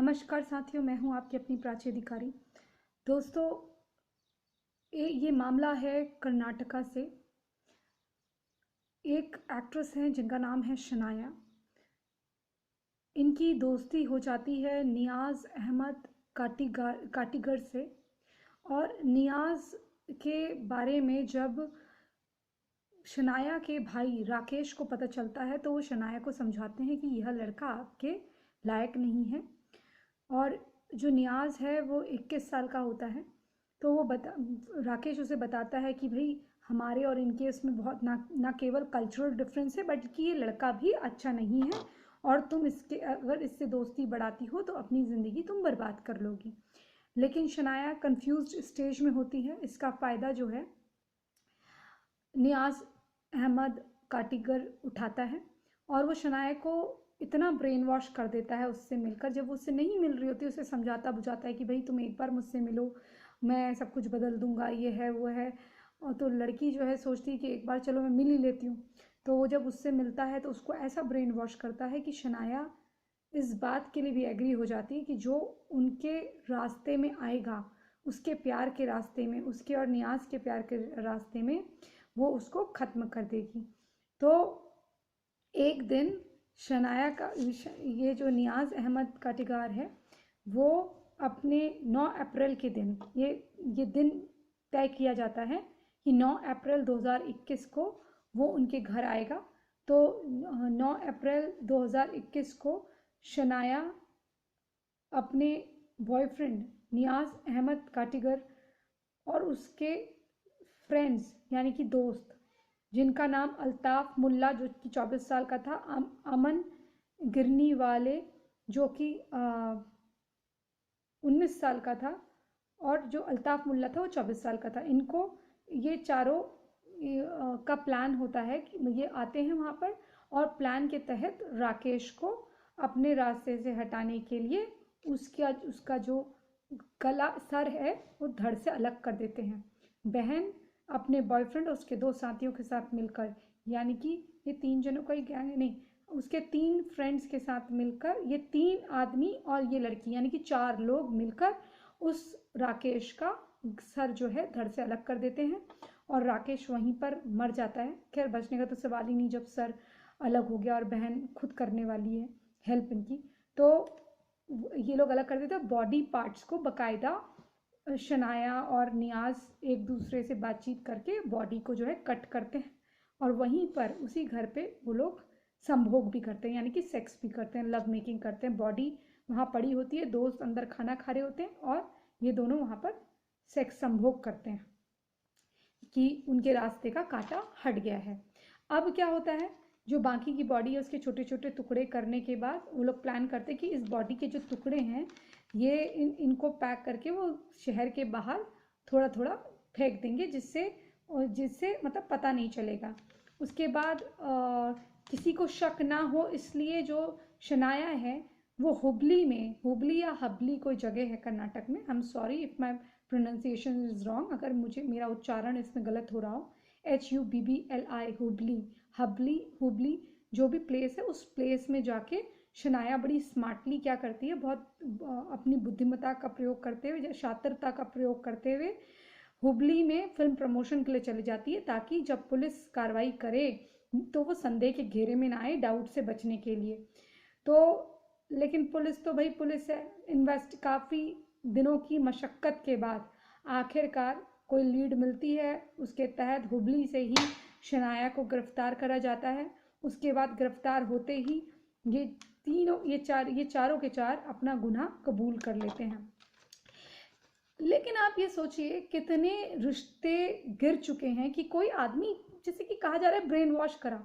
नमस्कार साथियों, मैं हूं आपकी अपनी प्राची अधिकारी। दोस्तों, ये मामला है कर्नाटका से। एक एक्ट्रेस हैं जिनका नाम है शनाया। इनकी दोस्ती हो जाती है नियाज़ अहमद काटीगर से। और नियाज़ के बारे में जब शनाया के भाई राकेश को पता चलता है तो वो शनाया को समझाते हैं कि यह लड़का आपके लायक नहीं है। और जो नियाज़ है वो 21 साल का होता है। तो वो राकेश उसे बताता है कि भाई हमारे और इनके इसमें बहुत ना केवल कल्चरल डिफरेंस है, बल्कि ये लड़का भी अच्छा नहीं है और तुम अगर इससे दोस्ती बढ़ाती हो तो अपनी ज़िंदगी तुम बर्बाद कर लोगी। लेकिन शनाया कंफ्यूज्ड स्टेज में होती है। इसका फ़ायदा जो है नियाज़ अहमद काटीगर उठाता है और वो शनाया को इतना ब्रेन वॉश कर देता है उससे मिलकर। जब वो उससे नहीं मिल रही होती उसे समझाता बुझाता है कि भाई तुम एक बार मुझसे मिलो, मैं सब कुछ बदल दूंगा, ये है वो है। और तो लड़की जो है सोचती है कि एक बार चलो मैं मिल ही लेती हूँ। तो वो जब उससे मिलता है तो उसको ऐसा ब्रेन वॉश करता है कि शनाया इस बात के लिए भी एग्री हो जाती है कि जो उनके रास्ते में आएगा, उसके प्यार के रास्ते में, उसके और नियाज़ के प्यार के रास्ते में, वो उसको ख़त्म कर देगी। तो एक दिन शनाया का ये जो नियाज़ अहमद काटीगर है वो अपने 9 अप्रैल के दिन ये दिन तय किया जाता है कि 9 अप्रैल 2021 को वो उनके घर आएगा। तो 9 अप्रैल 2021 को शनाया अपने बॉयफ्रेंड नियाज़ अहमद काटीगर और उसके फ्रेंड्स यानी कि दोस्त, जिनका नाम अल्ताफ़ मुल्ला जो कि 24 साल का था, अमन गिरनी वाले जो कि 19 साल का था, और जो अल्ताफ़ मुल्ला था वो 24 साल का था। इनको ये चारों का प्लान होता है कि ये आते हैं वहाँ पर और प्लान के तहत राकेश को अपने रास्ते से हटाने के लिए उसका जो गला सर है वो धड़ से अलग कर देते हैं। बहन अपने बॉयफ्रेंड और उसके 2 साथियों के साथ मिलकर, यानी कि ये 3 जनों का ही गैंग नहीं, उसके 3 फ्रेंड्स के साथ मिलकर ये 3 आदमी और ये लड़की यानी कि 4 लोग मिलकर उस राकेश का सर जो है धड़ से अलग कर देते हैं और राकेश वहीं पर मर जाता है। खैर बचने का तो सवाल ही नहीं जब सर अलग हो गया और बहन खुद करने वाली है हेल्प इनकी। तो ये लोग अलग कर देते हैं बॉडी पार्ट्स को। बाकायदा शनाया और नियाज़ एक दूसरे से बातचीत करके बॉडी को जो है कट करते हैं और वहीं पर उसी घर पे वो लोग संभोग भी करते हैं, यानी कि सेक्स भी करते हैं, लव मेकिंग करते हैं। बॉडी वहाँ पड़ी होती है, दोस्त अंदर खाना खा रहे होते हैं और ये दोनों वहाँ पर सेक्स संभोग करते हैं कि उनके रास्ते का कांटा हट गया है। अब क्या होता है, जो बाकी की बॉडी है उसके छोटे छोटे टुकड़े करने के बाद वो लोग प्लान करते हैं कि इस बॉडी के जो टुकड़े हैं ये इनको पैक करके वो शहर के बाहर थोड़ा थोड़ा फेंक देंगे, जिससे मतलब पता नहीं चलेगा। उसके बाद किसी को शक ना हो इसलिए जो शनाया है वो हुबली या हबली कोई जगह है कर्नाटक में। I am sorry if my pronunciation is wrong, अगर मेरा उच्चारण इसमें गलत हो रहा हो। HUBBLI हुबली जो भी प्लेस है उस प्लेस में जाके शनाया बड़ी स्मार्टली क्या करती है, बहुत अपनी बुद्धिमत्ता का प्रयोग करते हुए, शातिरता का प्रयोग करते हुए हुबली में फिल्म प्रमोशन के लिए चली जाती है, ताकि जब पुलिस कार्रवाई करे तो वो संदेह के घेरे में ना आए, डाउट से बचने के लिए। तो लेकिन पुलिस तो भाई पुलिस है। काफ़ी दिनों की मशक्क़त के बाद आखिरकार कोई लीड मिलती है, उसके तहत हुबली से ही शनाया को गिरफ्तार करा जाता है। उसके बाद गिरफ्तार होते ही ये चारों के चार अपना गुनाह कबूल कर लेते हैं। लेकिन आप ये सोचिए कितने रिश्ते गिर चुके हैं कि कोई आदमी, जैसे कि कहा जा रहा है ब्रेन वॉश करा।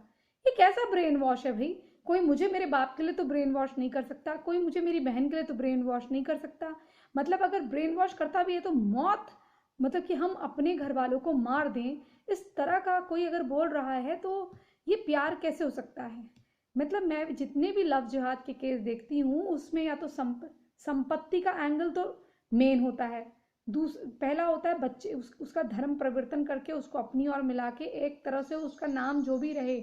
ये कैसा ब्रेन वॉश है भाई? कोई मुझे मेरे बाप के लिए तो ब्रेन वॉश नहीं कर सकता, कोई मुझे मेरी बहन के लिए तो ब्रेन वॉश नहीं कर सकता। मतलब अगर ब्रेन वॉश करता भी है तो मौत, मतलब कि हम अपने घर वालों को मार दें, इस तरह का कोई अगर बोल रहा है तो ये प्यार कैसे हो सकता है? मतलब मैं जितने भी लव जिहाद के केस देखती हूँ उसमें या तो संपत्ति का एंगल तो मेन होता है, पहला होता है बच्चे उसका धर्म परिवर्तन करके उसको अपनी ओर मिला के, एक तरह से उसका नाम जो भी रहे,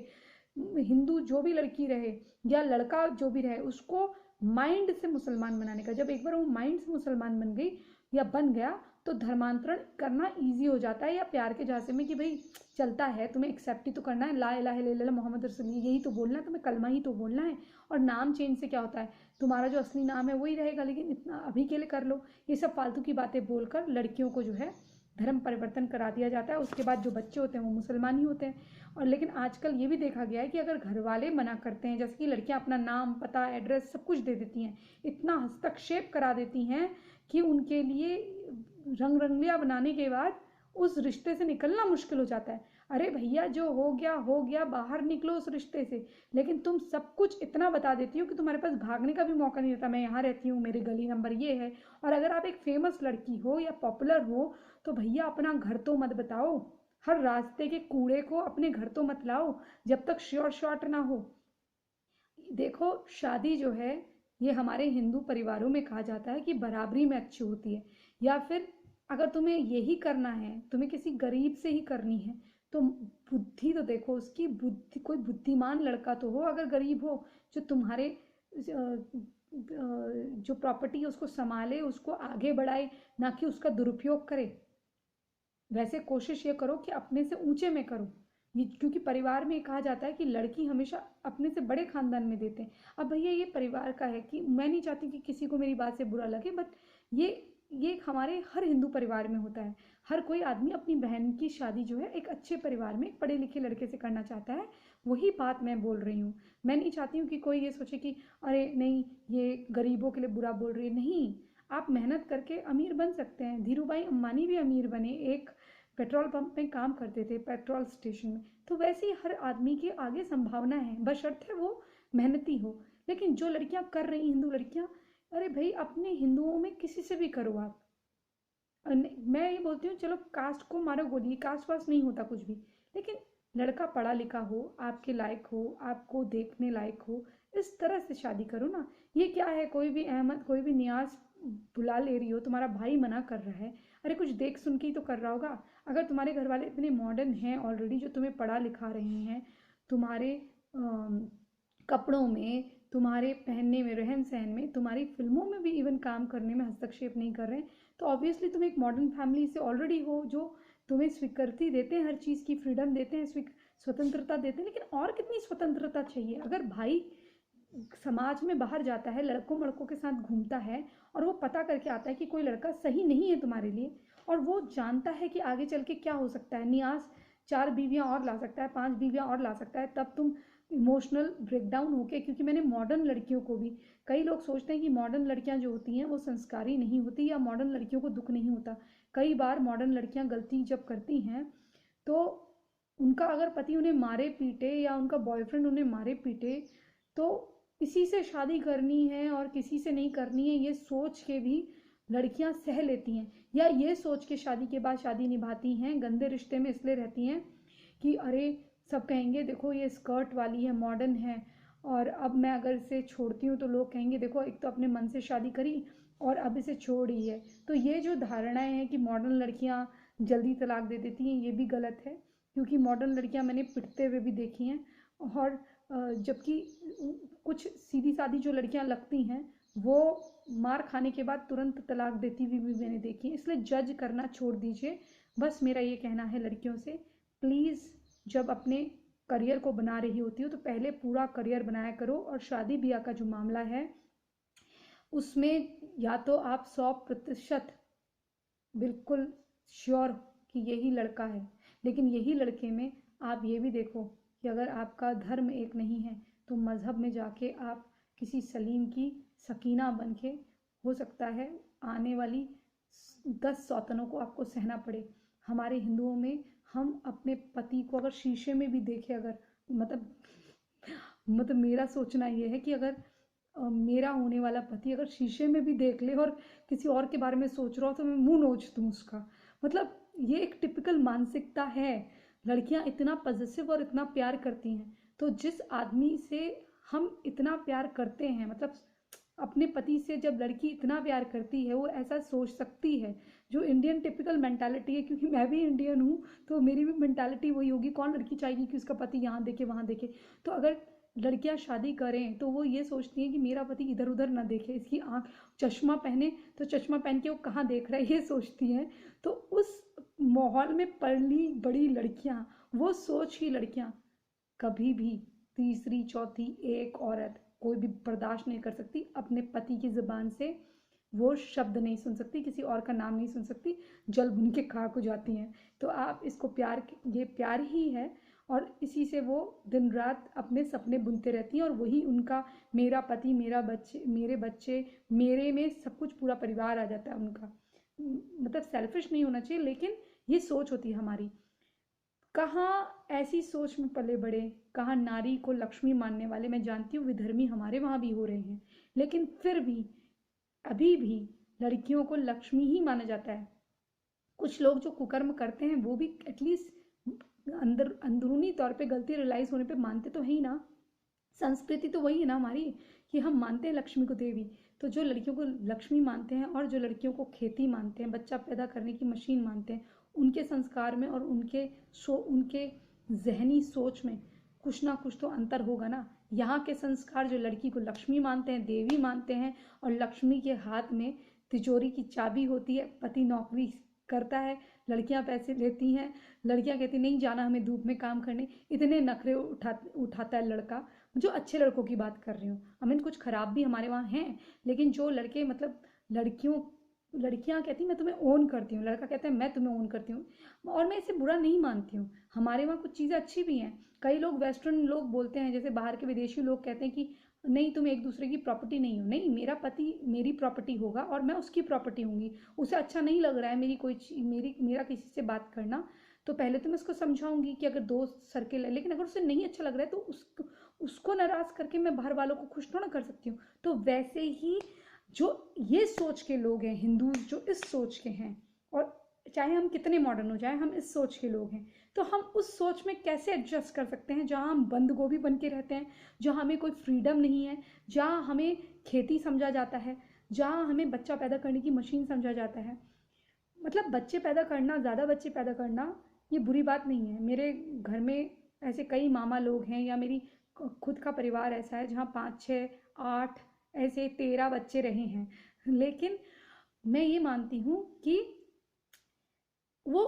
हिंदू जो भी लड़की रहे या लड़का जो भी रहे, उसको माइंड से मुसलमान बनाने का। जब एक बार वो माइंड से मुसलमान बन गई या बन गया तो धर्मांतरण करना ईजी हो जाता है, या प्यार के झांसे में कि भाई चलता है, तुम्हें एक्सेप्ट ही तो करना है, ला इलाहा इल्लल्लाह मोहम्मद रसूलुल्लाह यही तो बोलना है, तुम्हें कलमा ही तो बोलना है। और नाम चेंज से क्या होता है, तुम्हारा जो असली नाम है वही रहेगा, लेकिन इतना अभी के लिए कर लो। ये सब फालतू की बातें बोलकर लड़कियों को जो है धर्म परिवर्तन करा दिया जाता है। उसके बाद जो बच्चे होते हैं वो मुसलमान ही होते हैं। और लेकिन आजकल ये भी देखा गया है कि अगर घर वाले मना करते हैं, जैसे कि लड़कियां अपना नाम पता एड्रेस सब कुछ दे देती हैं, इतना हस्तक्षेप करा देती हैं कि उनके लिए रंग रंगलिया बनाने के बाद उस रिश्ते से निकलना मुश्किल हो जाता है। अरे भैया जो हो गया, बाहर निकलो उस रिश्ते से। लेकिन तुम सब कुछ इतना बता देती हो कि तुम्हारे पास भागने का भी मौका नहीं रहता। मैं यहाँ रहती हूँ, मेरे गली नंबर ये है। और अगर आप एक फेमस लड़की हो या पॉपुलर हो तो भैया अपना घर तो मत बताओ, हर रास्ते के कूड़े को अपने घर तो मत लाओ जब तक श्योर शॉट ना हो। देखो शादी जो है ये हमारे हिंदू परिवारों में कहा जाता है कि बराबरी में अच्छी होती है। या फिर अगर तुम्हें यही करना है, तुम्हें किसी गरीब से ही करनी है, तो बुद्धि तो देखो उसकी, बुद्धि कोई बुद्धिमान लड़का तो हो अगर गरीब हो, जो तुम्हारे जो प्रॉपर्टी है उसको संभाले, उसको आगे बढ़ाए, ना कि उसका दुरुपयोग करे। वैसे कोशिश ये करो कि अपने से ऊंचे में करो। ये क्योंकि परिवार में कहा जाता है कि लड़की हमेशा अपने से बड़े खानदान में देते हैं। अब भैया ये परिवार का है कि मैं नहीं चाहती कि किसी को मेरी बात से बुरा लगे, बट ये हमारे हर हिंदू परिवार में होता है। हर कोई आदमी अपनी बहन की शादी जो है एक अच्छे परिवार में एक पढ़े लिखे लड़के से करना चाहता है। वही बात मैं बोल रही हूँ। मैं नहीं चाहती हूँ कि कोई ये सोचे कि अरे नहीं ये गरीबों के लिए बुरा बोल रही है। नहीं, आप मेहनत करके अमीर बन सकते हैं। धीरूभाई अंबानी भी अमीर बने, एक पेट्रोल पंप में काम करते थे, पेट्रोल स्टेशन में। तो वैसे ही हर आदमी के आगे संभावना है, बशर्ते वो मेहनती हो। लेकिन जो लड़कियां कर रही हिंदू लड़कियां, अरे भाई अपने हिंदुओं में किसी से भी करो आप। मैं ये बोलती हूँ चलो कास्ट को मारो गोली, कास्ट वास्ट नहीं होता कुछ भी, लेकिन लड़का पढ़ा लिखा हो, आपके लायक हो, आपको देखने लायक हो, इस तरह से शादी करो ना। ये क्या है, कोई भी अहमद कोई भी नियाज बुला ले रही हो, तुम्हारा भाई मना कर रहा है, अरे कुछ देख सुन के ही तो कर रहा होगा। अगर तुम्हारे घर वाले इतने मॉडर्न हैं ऑलरेडी, जो तुम्हें पढ़ा लिखा रहे हैं, तुम्हारे कपड़ों में, तुम्हारे पहनने में, रहन सहन में, तुम्हारी फिल्मों में भी इवन काम करने में हस्तक्षेप नहीं कर रहे हैं, तो ऑब्वियसली तुम एक मॉडर्न फैमिली से ऑलरेडी हो, जो तुम्हें स्वीकृति देते हैं, हर चीज़ की फ्रीडम देते हैं, स्वतंत्रता देते हैं। लेकिन और कितनी स्वतंत्रता चाहिए? अगर भाई समाज में बाहर जाता है, लड़कों लड़कों के साथ घूमता है, और वो पता करके आता है कि कोई लड़का सही नहीं है तुम्हारे लिए, और वो जानता है कि आगे चल के क्या हो सकता है, नियाज 4 बीवियां और ला सकता है, 5 बीवियां और ला सकता है, तब तुम इमोशनल ब्रेकडाउन होके, क्योंकि मैंने मॉडर्न लड़कियों को भी, कई लोग सोचते हैं कि मॉडर्न लड़कियां जो होती हैं वो संस्कारी नहीं होती, या मॉडर्न लड़कियों को दुख नहीं होता। कई बार मॉडर्न लड़कियां गलती जब करती हैं तो उनका अगर पति उन्हें मारे पीटे, या उनका बॉयफ्रेंड उन्हें मारे पीटे, तो इसी से शादी करनी है और किसी से नहीं करनी है, ये सोच के भी लड़कियां सह लेती हैं, या ये सोच के शादी के बाद शादी निभाती हैं, गंदे रिश्ते में इसलिए रहती हैं कि अरे सब कहेंगे देखो ये स्कर्ट वाली है, मॉडर्न है, और अब मैं अगर इसे छोड़ती हूँ तो लोग कहेंगे देखो एक तो अपने मन से शादी करी और अब इसे छोड़ ही है। तो ये जो धारणाएं हैं कि मॉडर्न लड़कियां जल्दी तलाक दे देती हैं, ये भी गलत है, क्योंकि मॉडर्न लड़कियां मैंने पिटते हुए भी देखी हैं। और जबकि कुछ सीधी सादी जो लड़कियां लगती हैं वो मार खाने के बाद तुरंत तलाक देती हुई भी मैंने देखी है। इसलिए जज करना छोड़ दीजिए। बस मेरा ये कहना है लड़कियों से, प्लीज़ जब अपने करियर को बना रही होती हो तो पहले पूरा करियर बनाया करो, और शादी ब्याह का जो मामला है उसमें या तो आप 100% बिल्कुल श्योर कि यही लड़का है, लेकिन यही लड़के में आप ये भी देखो कि अगर आपका धर्म एक नहीं है तो मज़हब में जाके आप किसी सलीम की सकीना बन के, हो सकता है आने वाली 10 सौतनों को आपको सहना पड़े। हमारे हिंदुओं में हम अपने पति को अगर शीशे में भी देखें, अगर मतलब मेरा सोचना ये है कि अगर मेरा होने वाला पति अगर शीशे में भी देख ले और किसी और के बारे में सोच रहा हो तो मैं मुंह नोच दूँ उसका। मतलब ये एक टिपिकल मानसिकता है। लड़कियां इतना पॉजिटिव और इतना प्यार करती हैं, तो जिस आदमी से हम इतना प्यार करते हैं, मतलब अपने पति से जब लड़की इतना प्यार करती है वो ऐसा सोच सकती है, जो इंडियन टिपिकल मेंटालिटी है, क्योंकि मैं भी इंडियन हूँ तो मेरी भी मेंटालिटी वही होगी। कौन लड़की चाहेगी कि उसका पति यहाँ देखे वहाँ देखे? तो अगर लड़कियां शादी करें तो वो ये सोचती हैं कि मेरा पति इधर उधर ना देखे, इसकी आंख, चश्मा पहने तो चश्मा पहन के वो कहाँ देख रहा है, ये सोचती हैं। तो उस माहौल में पली बड़ी लड़कियां, वो सोच की लड़कियां कभी भी तीसरी चौथी एक औरत कोई भी बर्दाश्त नहीं कर सकती, अपने पति की जुबान से वो शब्द नहीं सुन सकती, किसी और का नाम नहीं सुन सकती, जल भुन के खाक हो जाती हैं। तो आप इसको प्यार, ये प्यार ही है, और इसी से वो दिन रात अपने सपने बुनते रहती हैं, और वही उनका, मेरा पति, मेरा बच्चे, मेरे बच्चे, मेरे में सब कुछ, पूरा परिवार आ जाता है उनका। मतलब सेल्फिश नहीं होना चाहिए, लेकिन ये सोच होती है हमारी। कहाँ ऐसी सोच में पले बड़े, कहाँ नारी को लक्ष्मी मानने वाले, मैं जानती हूँ विधर्मी हमारे वहाँ भी हो रहे हैं, लेकिन फिर भी अभी भी लड़कियों को लक्ष्मी ही माना जाता है। कुछ लोग जो कुकर्म करते हैं वो भी एटलीस्ट अंदरूनी तौर पे गलती रियलाइज होने पे मानते तो है ही ना। संस्कृति तो वही है ना हमारी, कि हम मानते हैं लक्ष्मी को देवी। तो जो लड़कियों को लक्ष्मी मानते हैं और जो लड़कियों को खेती मानते हैं, बच्चा पैदा करने की मशीन मानते हैं, उनके संस्कार में और उनके जहनी सोच में कुछ ना कुछ तो अंतर होगा ना। यहाँ के संस्कार जो लड़की को लक्ष्मी मानते हैं, देवी मानते हैं, और लक्ष्मी के हाथ में तिजोरी की चाबी होती है, पति नौकरी करता है, लड़कियां पैसे लेती हैं, लड़कियां कहती नहीं जाना हमें धूप में काम करने, इतने नखरे उठाता है लड़का। जो अच्छे लड़कों की बात कर रही हूँ, आई मीन कुछ खराब भी हमारे वहाँ हैं, लेकिन जो लड़के मतलब लड़कियां कहती मैं तुम्हें ओन करती हूँ, लड़का कहता है मैं तुम्हें ओन करती हूँ, और मैं इसे बुरा नहीं मानती हूँ। हमारे वहाँ कुछ चीज़ें अच्छी भी हैं। कई लोग वेस्टर्न लोग बोलते हैं, जैसे बाहर के विदेशी लोग कहते हैं कि नहीं तुम एक दूसरे की प्रॉपर्टी नहीं हो। नहीं, मेरा पति मेरी प्रॉपर्टी होगा और मैं उसकी प्रॉपर्टी होंगी। उसे अच्छा नहीं लग रहा है मेरा किसी से बात करना, तो पहले तो मैं उसको समझाऊंगी कि अगर दोस्त सर्किल है, लेकिन अगर उसे नहीं अच्छा लग रहा है तो उसको नाराज करके मैं बाहर वालों को खुश थोड़ा कर सकती हूँ। तो वैसे ही जो ये सोच के लोग हैं, हिंदू जो इस सोच के हैं, और चाहे हम कितने मॉडर्न हो जाए, हम इस सोच के लोग हैं, तो हम उस सोच में कैसे एडजस्ट कर सकते हैं जहाँ हम बंद गोभी बन के रहते हैं, जहाँ हमें कोई फ्रीडम नहीं है, जहाँ हमें खेती समझा जाता है, जहाँ हमें बच्चा पैदा करने की मशीन समझा जाता है। मतलब बच्चे पैदा करना, ज़्यादा बच्चे पैदा करना ये बुरी बात नहीं है। मेरे घर में ऐसे कई मामा लोग हैं, या मेरी खुद का परिवार ऐसा है जहाँ 5 6 8 ऐसे 13 बच्चे रहे हैं। लेकिन मैं ये मानती हूँ कि वो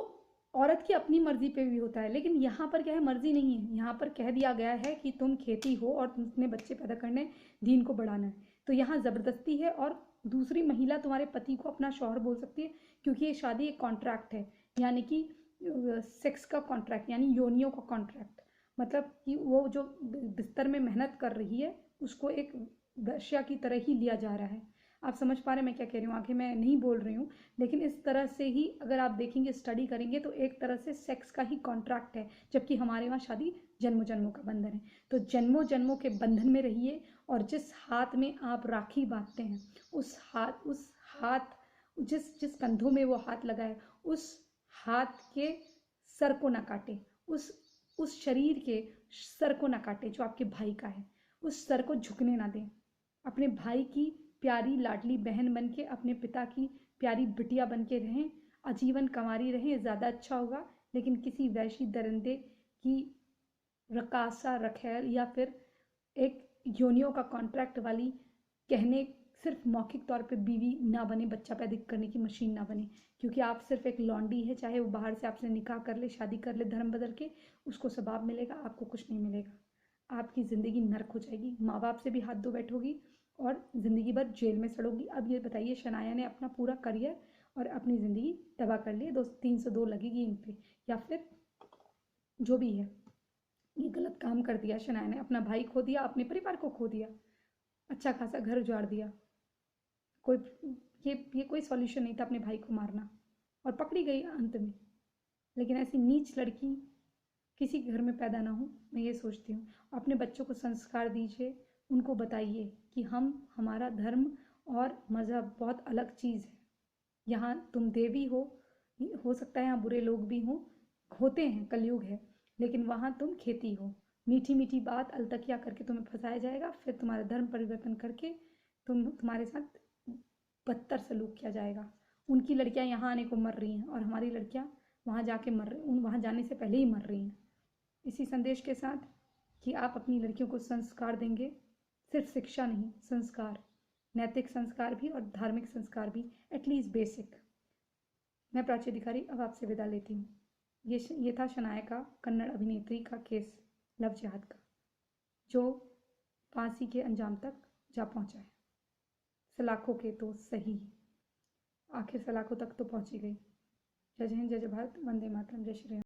औरत की अपनी मर्जी पे भी होता है, लेकिन यहाँ पर क्या है, मर्जी नहीं है, यहाँ पर कह दिया गया है कि तुम खेती हो और तुमने बच्चे पैदा करने, दीन को बढ़ाना है। तो यहाँ ज़बरदस्ती है, और दूसरी महिला तुम्हारे पति को अपना शौहर बोल सकती है, क्योंकि ये शादी एक कॉन्ट्रैक्ट है, यानी कि सेक्स का कॉन्ट्रैक्ट, यानी योनियों का कॉन्ट्रैक्ट। मतलब कि वो जो बिस्तर में मेहनत कर रही है उसको एक वेश्या की तरह ही लिया जा रहा है। आप समझ पा रहे हैं मैं क्या कह रही हूँ? आगे मैं नहीं बोल रही हूँ, लेकिन इस तरह से ही अगर आप देखेंगे, स्टडी करेंगे, तो एक तरह से सेक्स का ही कॉन्ट्रैक्ट है, जबकि हमारे वहाँ शादी जन्मों जन्मों का बंधन है। तो जन्मों जन्मों के बंधन में रहिए, और जिस हाथ में आप राखी बांधते हैं, उस हाथ जिस जिस कंधों में वो हाथ लगा है, उस हाथ के सर को ना काटे, उस शरीर के सर को ना काटे जो आपके भाई का है, उस सर को झुकने ना दें। अपने भाई की प्यारी लाडली बहन बन के, अपने पिता की प्यारी बिटिया बन के रहें, आजीवन कंवारी रहें, ज़्यादा अच्छा होगा। लेकिन किसी वैशी दरिंदे की रकासा रखैल, या फिर एक योनियों का कॉन्ट्रैक्ट वाली, कहने सिर्फ मौखिक तौर पे बीवी ना बने, बच्चा पैदा करने की मशीन ना बने, क्योंकि आप सिर्फ एक लॉन्डी है। चाहे वो बाहर से आपसे निकाह कर ले, शादी कर ले धर्म बदल के, उसको सबाब मिलेगा, आपको कुछ नहीं मिलेगा। आपकी ज़िंदगी नर्क हो जाएगी, माँ बाप से भी हाथ धो बैठोगी, और ज़िंदगी भर जेल में सड़ोगी। अब ये बताइए, शनाया ने अपना पूरा करियर और अपनी ज़िंदगी तबाह कर ली, 302 लगेगी इन पे, या फिर जो भी है, ये गलत काम कर दिया शनाया ने। अपना भाई खो दिया, अपने परिवार को खो दिया, अच्छा खासा घर उजाड़ दिया। कोई ये कोई सॉल्यूशन नहीं था अपने भाई को मारना, और पकड़ी गई अंत में। लेकिन ऐसी नीच लड़की किसी घर में पैदा ना हो, मैं ये सोचती हूँ। अपने बच्चों को संस्कार दीजिए, उनको बताइए कि हमारा धर्म और मज़हब बहुत अलग चीज़ है। यहाँ तुम देवी हो सकता है यहाँ बुरे लोग भी होते हैं, कलयुग है, लेकिन वहाँ तुम खेती हो। मीठी मीठी बात अलतकिया करके तुम्हें फंसाया जाएगा, फिर तुम्हारा धर्म परिवर्तन करके तुम्हारे साथ बदतर सलूक किया जाएगा। उनकी लड़कियां यहाँ आने को मर रही हैं, और हमारी लड़कियां वहाँ जाके मर रही, वहाँ जाने से पहले ही मर रही हैं। इसी संदेश के साथ कि आप अपनी लड़कियों को संस्कार देंगे, सिर्फ शिक्षा नहीं, संस्कार, नैतिक संस्कार भी और धार्मिक संस्कार भी, एटलीस्ट बेसिक। मैं प्राची अधिकारी अब आपसे विदा लेती हूँ। ये था शनाया का, कन्नड़ अभिनेत्री का केस, लव जिहाद का, जो फांसी के अंजाम तक जा पहुंचा है। सलाखों के तो सही, आखिर सलाखों तक तो पहुंची गई। जय हिंद, जय भारत, वंदे मातरम, जय श्री राम।